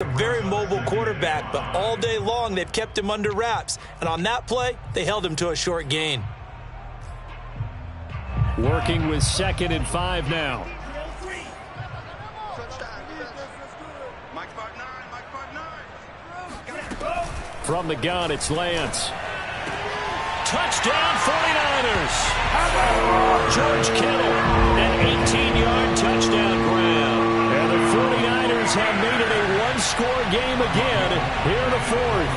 A very mobile quarterback, but all day long they've kept him under wraps. And on that play, they held him to a short gain. Working with 2nd and 5 now. From the gun, it's Lance. Touchdown, 49ers. George Kittle, an 18-yard touchdown grab. And the 49ers have made it a one-score game again here in the 4th.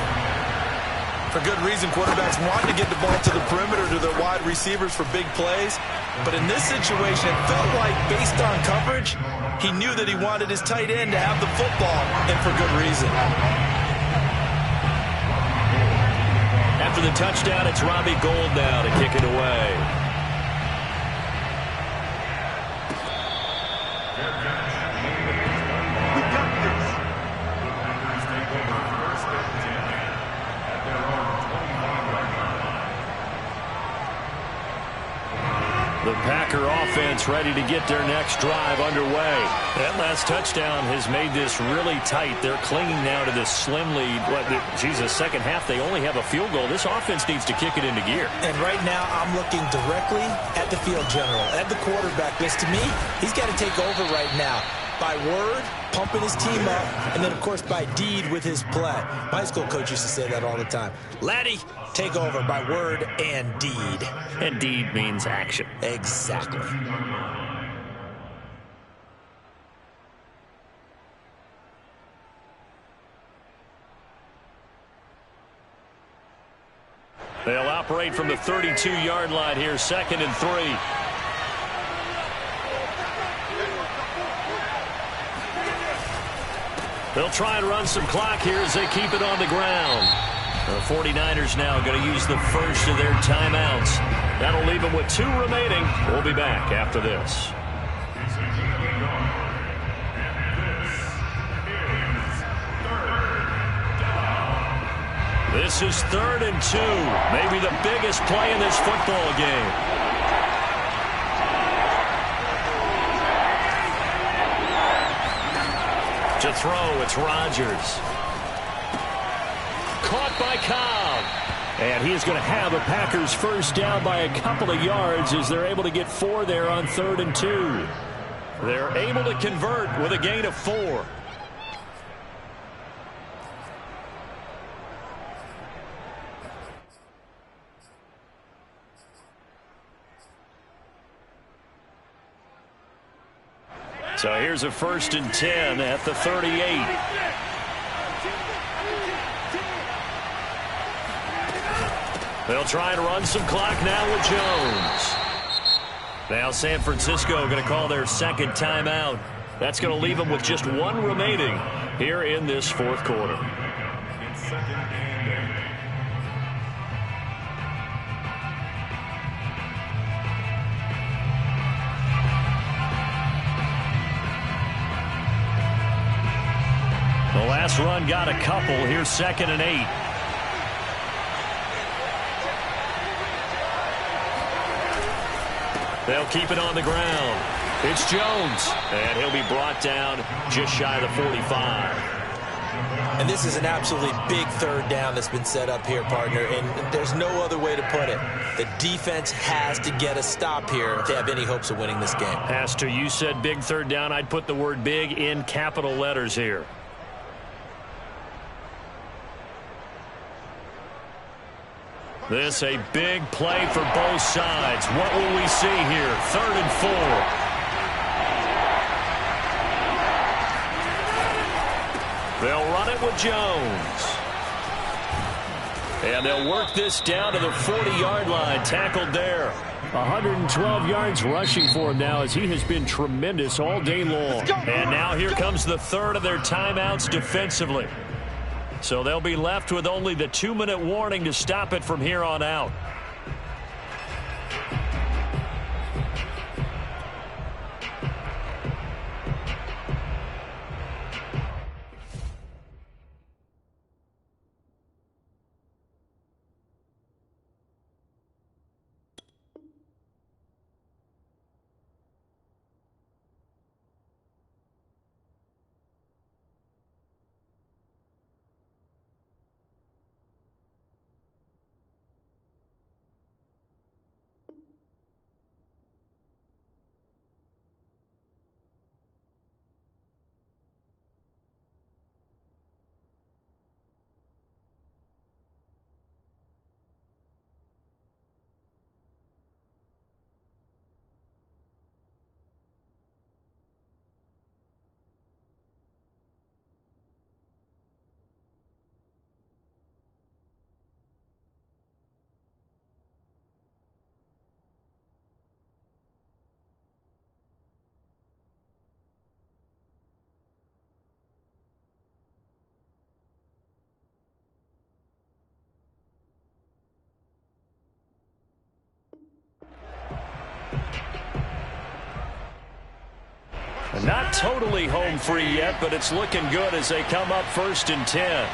For good reason, quarterbacks want to get the ball to the perimeter to their wide receivers for big plays. But in this situation, it felt like, based on coverage, he knew that he wanted his tight end to have the football, and for good reason. After the touchdown, it's Robbie Gould now to kick it away. The Packer offense ready to get their next drive underway. That last touchdown has made this really tight. They're clinging now to this slim lead. Second half, they only have a field goal. This offense needs to kick it into gear. And right now, I'm looking directly at the field general, at the quarterback. Because to me, he's got to take over right now. By word, pumping his team up, and then, of course, by deed with his play. My high school coach used to say that all the time. Laddie, take over by word and deed. And deed means action. Exactly. They'll operate from the 32-yard line here, 2nd and 3. They'll try and run some clock here as they keep it on the ground. The 49ers now going to use the first of their timeouts. That'll leave them with 2 remaining. We'll be back after this. This is 3rd and 2. Maybe the biggest play in this football game. To throw, it's Rodgers. Caught by Cobb. And he is going to have a Packers first down by a couple of yards as they're able to get 4 there on 3rd and 2. They're able to convert with a gain of 4. So here's a 1st and 10 at the 38. They'll try and run some clock now with Jones. Now San Francisco going to call their 2nd timeout. That's going to leave them with just 1 remaining here in this 4th quarter. The last run got a couple. Here's 2nd and 8. They'll keep it on the ground. It's Jones. And he'll be brought down just shy of the 45. And this is an absolutely big 3rd down that's been set up here, partner. And there's no other way to put it. The defense has to get a stop here to have any hopes of winning this game. Has to. You said big 3rd down. I'd put the word big in capital letters here. This a big play for both sides. What will we see here? 3rd and 4. They'll run it with Jones. And they'll work this down to the 40-yard line. Tackled there. 112 yards rushing for him now as he has been tremendous all day long. And now here comes the 3rd of their timeouts defensively. So they'll be left with only the 2-minute warning to stop it from here on out. Not totally home free yet, but it's looking good as they come up 1st and 10.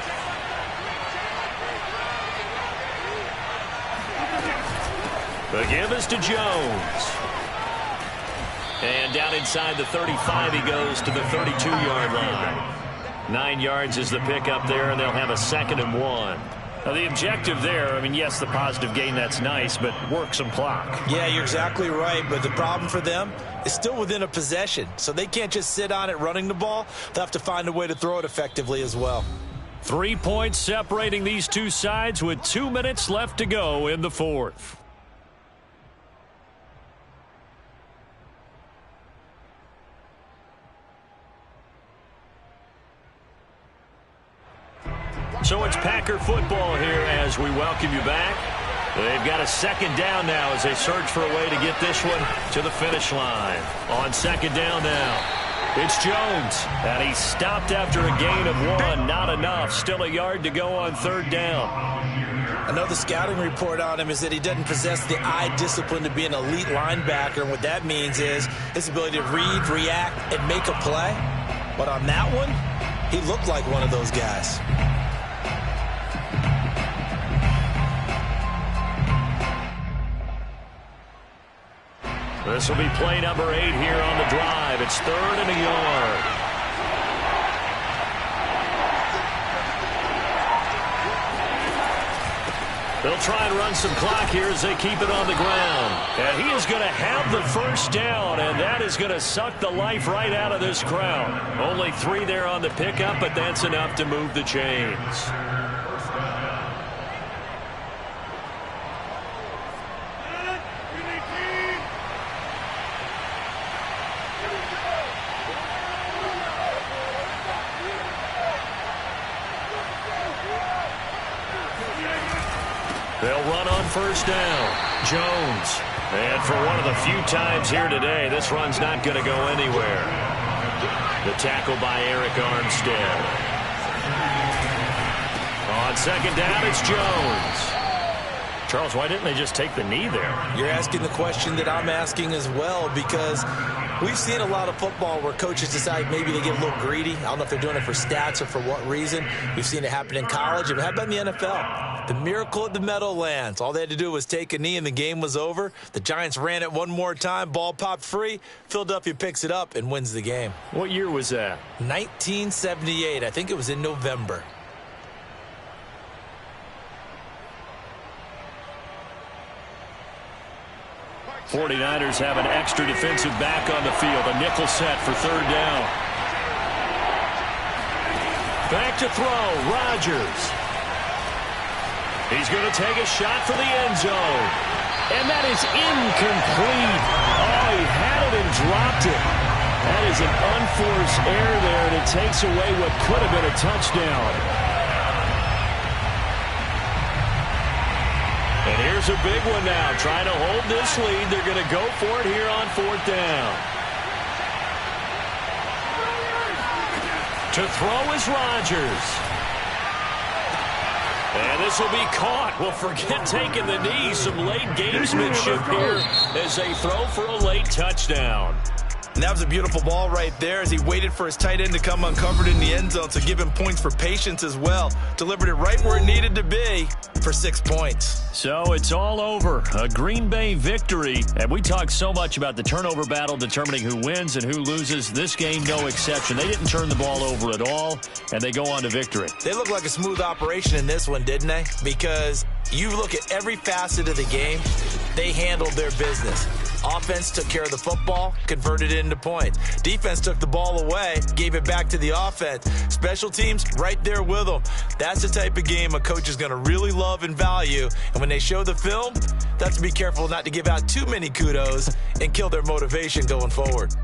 The give is to Jones. And down inside the 35, he goes to the 32-yard line. 9 yards is the pickup there, and they'll have a 2nd and 1. Now, the objective there, I mean, yes, the positive gain, that's nice, but work some clock. Yeah, you're exactly right, but the problem for them is still within a possession, so they can't just sit on it running the ball. They'll have to find a way to throw it effectively as well. 3 points separating these two sides with 2 minutes left to go in the 4th. So it's Packer football here as we welcome you back. They've got a 2nd down now as they search for a way to get this one to the finish line. On 2nd down now, it's Jones. And he stopped after a gain of 1. Not enough. Still a yard to go on 3rd down. I know the scouting report on him is that he doesn't possess the eye discipline to be an elite linebacker. And what that means is his ability to read, react, and make a play. But on that one, he looked like one of those guys. This will be play number 8 here on the drive. It's 3rd and a yard. They'll try and run some clock here as they keep it on the ground. And he is going to have the 1st down, and that is going to suck the life right out of this crowd. Only 3 there on the pickup, but that's enough to move the chains. They'll run on 1st down. Jones. And for one of the few times here today, this run's not going to go anywhere. The tackle by Eric Armstead. On 2nd down, it's Jones. Charles, why didn't they just take the knee there? You're asking the question that I'm asking as well, because we've seen a lot of football where coaches decide maybe they get a little greedy. I don't know if they're doing it for stats or for what reason. We've seen it happen in college. It happened in the NFL. The miracle at the Meadowlands. All they had to do was take a knee and the game was over. The Giants ran it one more time. Ball popped free. Philadelphia picks it up and wins the game. What year was that? 1978. I think it was in November. '49ers have an extra defensive back on the field. A nickel set for 3rd down. Back to throw. Rodgers. He's going to take a shot for the end zone. And that is incomplete. Oh, he had it and dropped it. That is an unforced error there, and it takes away what could have been a touchdown. And here's a big one now. Trying to hold this lead. They're going to go for it here on 4th down. To throw is Rodgers. And this will be caught. Well, forget taking the knee. Some late gamesmanship here as they throw for a late touchdown. And that was a beautiful ball right there as he waited for his tight end to come uncovered in the end zone, so give him points for patience as well. Delivered it right where it needed to be for 6 points. So it's all over. A Green Bay victory. And we talk so much about the turnover battle determining who wins and who loses. This game, no exception. They didn't turn the ball over at all, and they go on to victory. They look like a smooth operation in this one, didn't they? Because you look at every facet of the game, they handled their business. Offense took care of the football, converted it into points. Defense took the ball away, gave it back to the offense. Special teams, right there with them. That's the type of game a coach is going to really love and value. And when they show the film, they have to be careful not to give out too many kudos and kill their motivation going forward.